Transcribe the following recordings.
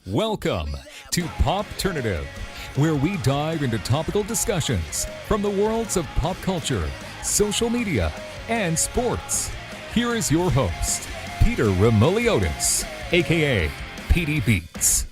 Welcome to Popternative, where we dive into topical discussions from the worlds of pop culture, social media, and sports. Here is your host, Peter Remoliotis, aka PD Beats.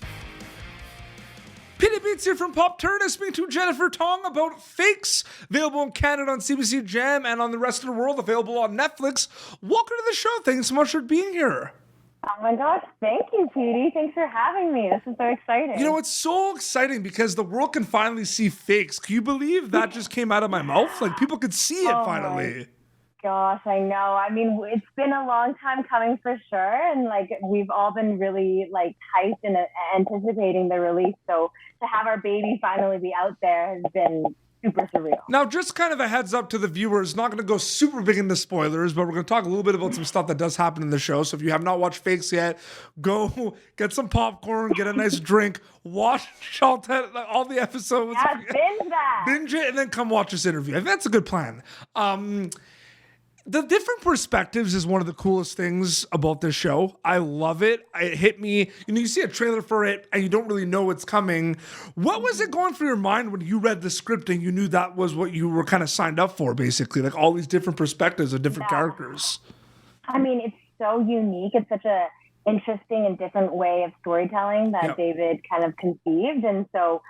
PD Beats here from Popternative, speaking to Jennifer Tong about Fakes, available in Canada on CBC Gem and on the rest of the world, available on Netflix. Welcome to the show. Thanks so much for being here. Oh my gosh, thank you, Petey. Thanks for having me. This is so exciting. You know, it's so exciting because the world can finally see Fakes. Can you believe that just came out of my mouth? Like, people could see it finally. Gosh, I know. I mean, it's been a long time coming for sure. And like, we've all been really like hyped and anticipating the release. So to have our baby finally be out there has been super surreal. Now, just kind of a heads up to the viewers, not going to go super big into spoilers, but we're going to talk a little bit about some stuff that does happen in the show. So if you have not watched Fakes yet, go get some popcorn, get a nice drink, watch all the episodes. Yeah, binge that. Binge it, and then come watch this interview. I think that's a good plan. The different perspectives is one of the coolest things about this show. I love it. It hit me. You know, you see a trailer for it and you don't really know what's coming. What was it going through your mind when you read the script and you knew that was what you were kind of signed up for, basically? Like all these different perspectives of different characters. I mean, it's so unique. It's such a interesting and different way of storytelling that David kind of conceived. And so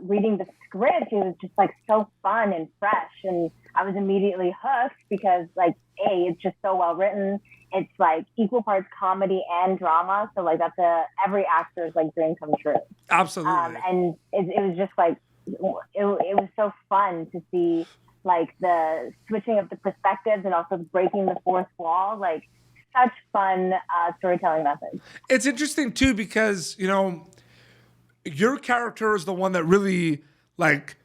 reading the script, it was just like so fun and fresh. And I was immediately hooked because like, it's just so well written. It's like equal parts comedy and drama. So like that's every actor's like dream come true. Absolutely. And it was just like, it was so fun to see like the switching of the perspectives and also breaking the fourth wall. Like such fun storytelling methods. It's interesting too, because, you know, your character is the one that really like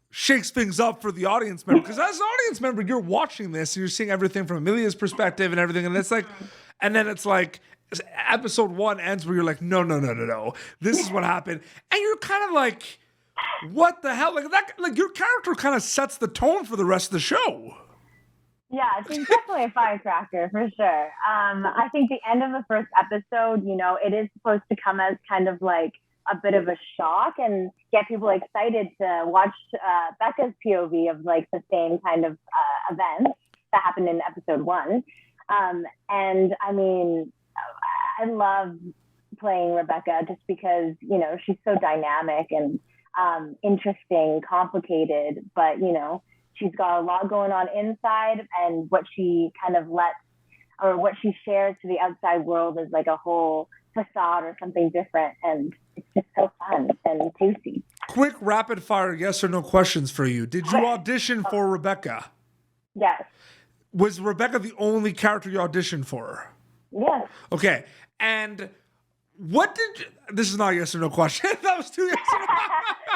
shakes things up for the audience member. Because as an audience member, you're watching this and you're seeing everything from Amelia's perspective and everything. And it's like, and then it's like episode 1 ends where you're like, no. This is what happened. And you're kind of like, what the hell? Like that, like your character kind of sets the tone for the rest of the show. Yeah, it's definitely a firecracker for sure. I think the end of the first episode, you know, it is supposed to come as kind of like a bit of a shock and get people excited to watch Becca's POV of like the same kind of events that happened in episode 1. And I mean, I love playing Rebecca just because, you know, she's so dynamic and interesting, complicated, but, you know, she's got a lot going on inside, and what she kind of lets or what she shares to the outside world is like a whole facade or something different, and it's just so fun and juicy. Quick rapid fire yes or no questions for you. Did you audition for Rebecca? Yes. Was Rebecca the only character you auditioned for? Yes. Okay. And what this is not a yes or no question. That was 2 yes or no.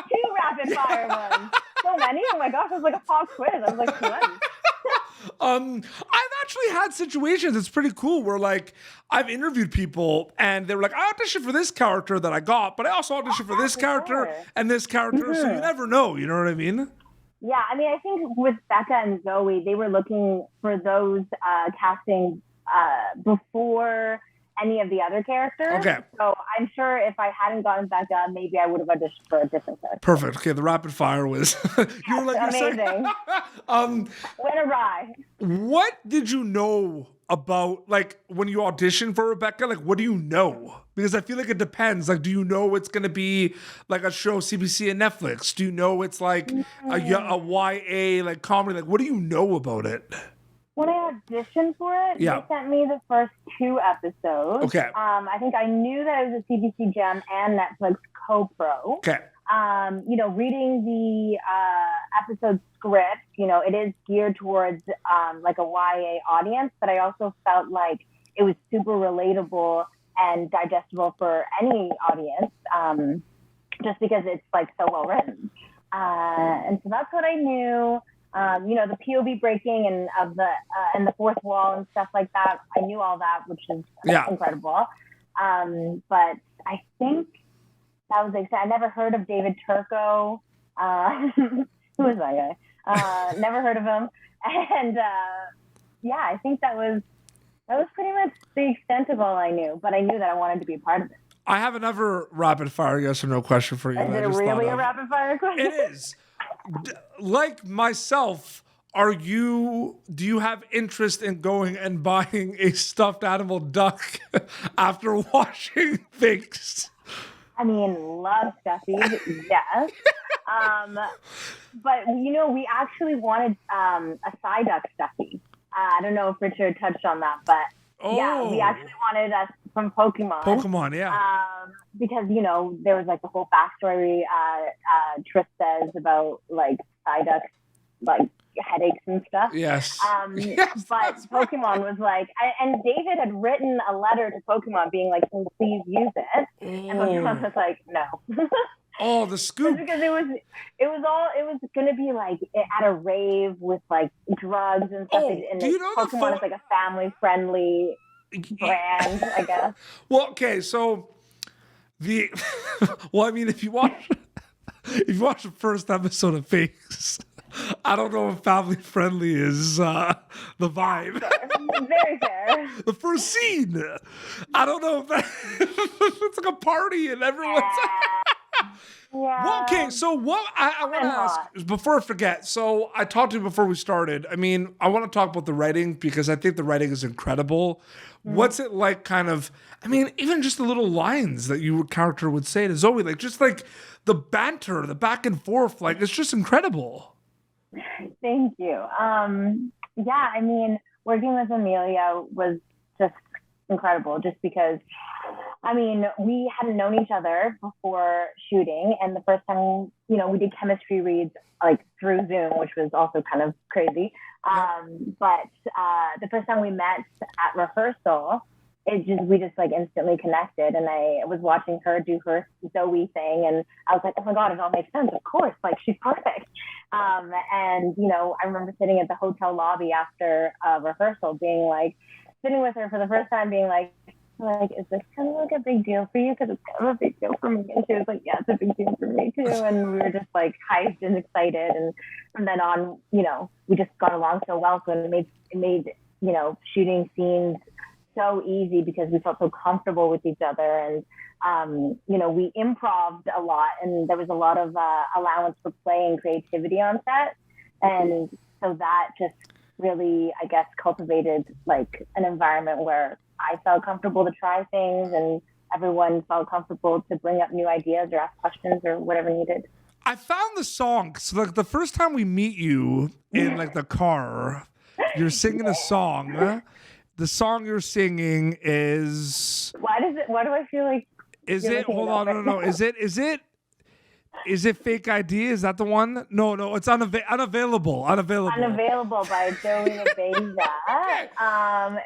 2 rapid fire ones. So many. Oh my gosh, it was like a pop quiz. I was like, what? I've actually had situations, it's pretty cool, where like I've interviewed people and they were like, I auditioned for this character that I got, but I also auditioned for this character and this character. So you never know, you know what I mean? Yeah, I mean, I think with Becca and Zoe, they were looking for those casting before any of the other characters. Okay. So I'm sure if I hadn't gotten Becca, maybe I would have auditioned for a different character. Perfect. Okay, the rapid fire was you were like amazing. Went awry. What did you know about like when you audition for Rebecca? Like, what do you know? Because I feel like it depends. Like, do you know it's going to be like a show CBC and Netflix? Do you know it's like a YA like comedy? Like, what do you know about it? When I auditioned for it, they sent me the first 2 episodes. Okay. I think I knew that it was a CBC Gem and Netflix co-pro. Okay. You know, reading the episode script, you know, it is geared towards like a YA audience, but I also felt like it was super relatable and digestible for any audience, just because it's like so well written. And so that's what I knew. You know, the POV breaking and the fourth wall and stuff like that. I knew all that, which is incredible. But I think that was exciting. I never heard of David Turco. Who is that guy? Never heard of him. And I think that was pretty much the extent of all I knew. But I knew that I wanted to be a part of it. I have another rapid fire yes or no question for you. Is it really a rapid fire question? It is. Like myself, do you have interest in going and buying a stuffed animal duck after watching things? I mean, love stuffies, yes. But we actually wanted a Psyduck stuffy. I don't know if Richard touched on that, but yeah, we actually wanted us from Pokemon. Pokemon, yeah. Because there was like the whole backstory Trish says about like Psyduck, like headaches and stuff. Yes. Yes, but Pokemon was like, and David had written a letter to Pokemon being like, "Can you please use it?" And Pokemon was like, "No." Oh, the scoop! Because it was gonna be like at a rave with like drugs and stuff. And do you know Pokemon is like a family friendly brand, I guess. Well, okay, so well, I mean, if you watch the first episode of Fakes, I don't know if family friendly is the vibe. Sure. Very fair. The first scene, I don't know if it's like a party and everyone's. Yeah. Well, okay, so what I want to ask before I forget. So I talked to you before we started. I mean, I want to talk about the writing because I think the writing is incredible. Mm-hmm. What's it like? Kind of. I mean, even just the little lines that your character would say to Zoe, like just like the banter, the back and forth, like it's just incredible. Thank you. Yeah, I mean, working with Amelia was just incredible just because, I mean, we hadn't known each other before shooting. And the first time, we did chemistry reads like through Zoom, which was also kind of crazy. But the first time we met at rehearsal, we just like instantly connected. And I was watching her do her Zoe thing. And I was like, oh my God, it all makes sense. Of course. Like she's perfect. And, I remember sitting at the hotel lobby after rehearsal being like, sitting with her for the first time being like, is this kind of like a big deal for you? Because it's kind of a big deal for me. And she was like, yeah, it's a big deal for me too. And we were just like hyped and excited. And from then on, we just got along so well. So it made shooting scenes so easy because we felt so comfortable with each other. And, we improv'd a lot and there was a lot of allowance for play and creativity on set. And so that just really, I guess, cultivated like an environment where I felt comfortable to try things and everyone felt comfortable to bring up new ideas or ask questions or whatever needed. I found the song. So like the first time we meet you in like the car, you're singing a song. The song you're singing is. Why do I feel like? Is it? Hold on, no. Is it Fake ID? Is that the one? No, it's unavailable. Unavailable by Joey Abeza.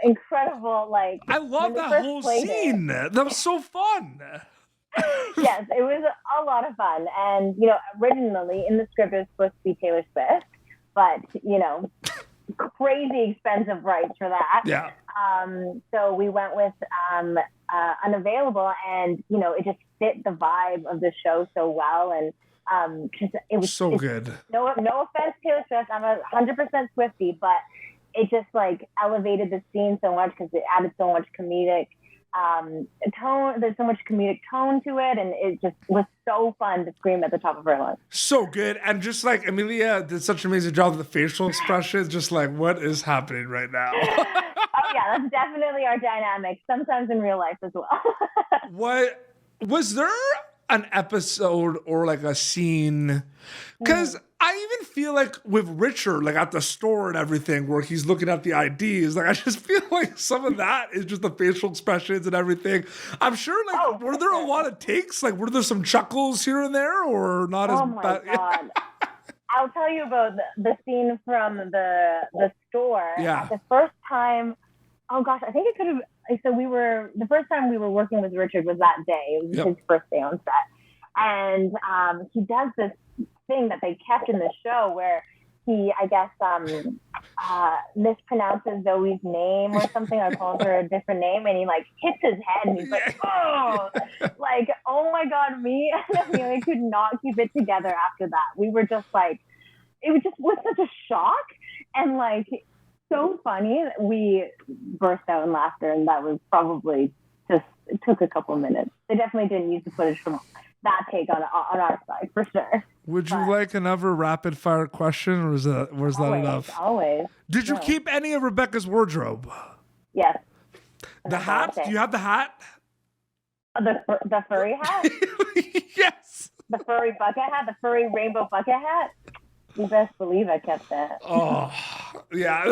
Incredible, like. I love that whole scene. That was so fun. Yes, it was a lot of fun. And, originally in the script it was supposed to be Taylor Swift, but, crazy expensive rights for that. Yeah. So we went with Unavailable, and it just fit the vibe of the show so well, and it was so good. No offense, Taylor Swift, I'm 100% Swiftie, but it just like elevated the scene so much because it added so much comedic tone. There's so much comedic tone to it, and it just was so fun to scream at the top of her lungs. So good, and just like Amelia did such an amazing job with the facial expressions, just like what is happening right now. Oh yeah, that's definitely our dynamic. Sometimes in real life as well. What was there an episode or like a scene? Because I even feel like with Richard, like at the store and everything, where he's looking at the IDs, like I just feel like some of that is just the facial expressions and everything. I'm sure, like, were there a lot of takes? Like, were there some chuckles here and there, or not as bad? Oh my God. I'll tell you about the scene from the store. Yeah. The first time, oh gosh, I think it could have. So the first time we were working with Richard was that day. It was his first day on set, and he does this thing that they kept in the show where he, I guess, mispronounces Zoe's name or something, or calls her a different name, and he like hits his head, and he's like, oh, like, oh my God, me and Amelia could not keep it together after that. We were just like, it was such a shock, and like so funny. We burst out in laughter, and that was probably it took a couple minutes. They definitely didn't use the footage from that take on our side for sure. Would you like another rapid fire question, or was that enough? Always. Did you keep any of Rebecca's wardrobe? Yes. The hat? Do you have the hat? The furry hat? Yes. The furry bucket hat? The furry rainbow bucket hat? You best believe I kept that. Oh, yeah.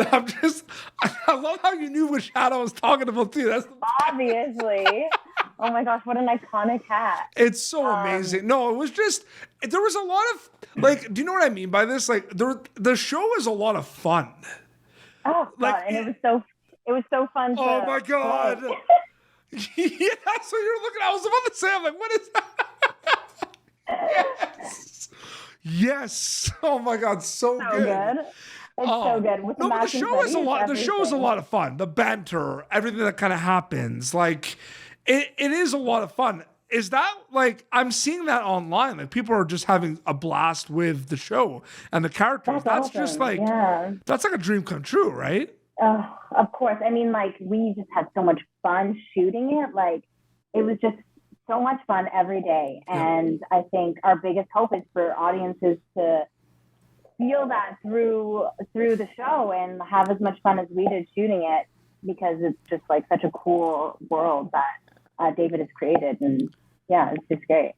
I love how you knew which hat I was talking about too. That's obviously. Oh my gosh, what an iconic hat. It's so amazing. No, it was just, there was a lot of, like, do you know what I mean by this? Like, the show is a lot of fun. Oh, like, God. And it was so fun. Oh my God. Yeah, that's what you're looking at. I was about to say, I'm like, what is that? Yes. Yes. Oh my God, so good. It's so good. With the show is a lot. The show is a lot of fun. The banter, everything that kind of happens, like it is a lot of fun. Is that like, I'm seeing that online? Like people are just having a blast with the show and the characters. That's awesome. Just like that's like a dream come true, right? Of course. I mean, like we just had so much fun shooting it. Like it was just so much fun every day. And I think our biggest hope is for audiences to feel that through the show and have as much fun as we did shooting it, because it's just like such a cool world that David has created. And yeah, it's just great.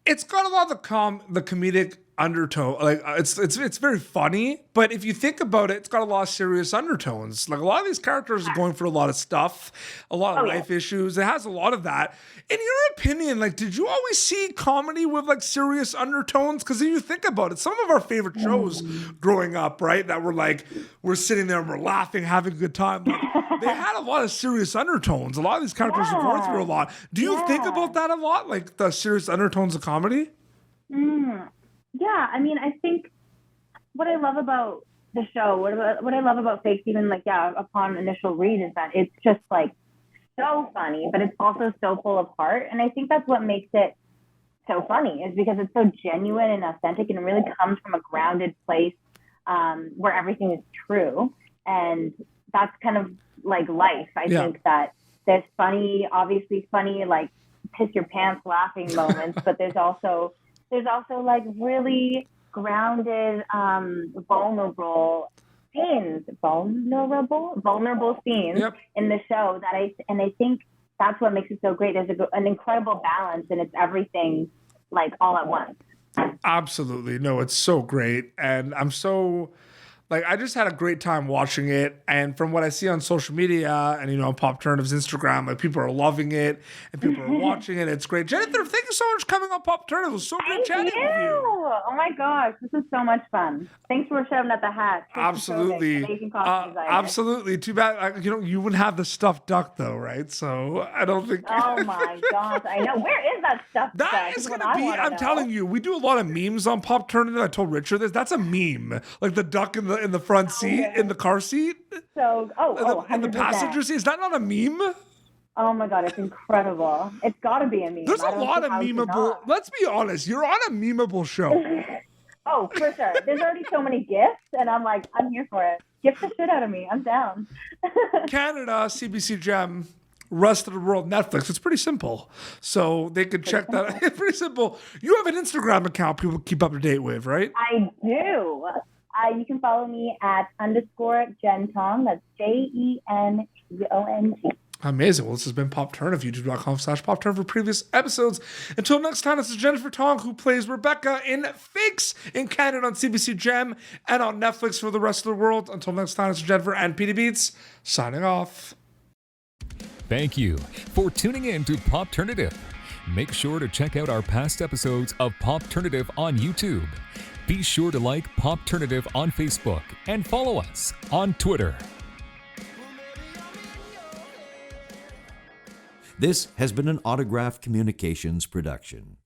It's got a lot of the comedic undertone. Like it's very funny, but if you think about it, it's got a lot of serious undertones. Like a lot of these characters are going through a lot of stuff, a lot of life issues. It has a lot of that. In your opinion, like, did you always see comedy with like serious undertones? Because if you think about it, some of our favorite shows growing up, right, that were like, we're sitting there and we're laughing, having a good time. Like, they had a lot of serious undertones. A lot of these characters are going through a lot. Do you think about that a lot? Like the serious undertones of comedy? Yeah, I mean, I think what I love about the show, what I love about Fakes, even like, upon initial read, is that it's just like so funny, but it's also so full of heart. And I think that's what makes it so funny, is because it's so genuine and authentic, and it really comes from a grounded place where everything is true. And that's kind of like life. I think that there's obviously funny, like piss your pants laughing moments, but there's also like really grounded, vulnerable scenes in the show that I think that's what makes it so great. There's an incredible balance, and it's everything like all at once. Absolutely. No, it's so great. And I'm so, like, I just had a great time watching it. And from what I see on social media and, on Popternative's Instagram, like, people are loving it and people are watching it. It's great. Jennifer, thank you so much for coming on Popternative. It was so good chatting with you. Oh my gosh, this is so much fun. Thanks for showing at the hat. Absolutely. Absolutely. Too bad, you wouldn't have the stuffed duck though, right? So I don't think. Oh my gosh, I know. Where is that stuffed duck? That is going to be, I'm telling you, we do a lot of memes on Popternative. I told Richard this. That's a meme. Like the duck in the front seat, in the car seat. So, in the passenger seat. Is that not a meme? Oh my God, it's incredible. It's got to be a meme. There's a lot of memeable. Let's be honest, you're on a memeable show. Oh, for sure. There's already so many gifts, and I'm like, I'm here for it. Gift the shit out of me. I'm down. Canada, CBC Gem, rest of the world, Netflix. It's pretty simple. So they can check that out. It's pretty simple. You have an Instagram account people keep up to date with, right? I do. You can follow me at _Jen Tong. That's JENTONG. Amazing. Well, this has been Popternative, youtube.com/Popternative for previous episodes. Until next time, this is Jennifer Tong, who plays Rebecca in Fakes in Canada on CBC Gem and on Netflix for the rest of the world. Until next time, this is Jennifer and Petey Beats signing off. Thank you for tuning in to Popternative. Make sure to check out our past episodes of Popternative on YouTube. Be sure to like Popternative on Facebook and follow us on Twitter. This has been an Autograph Communications production.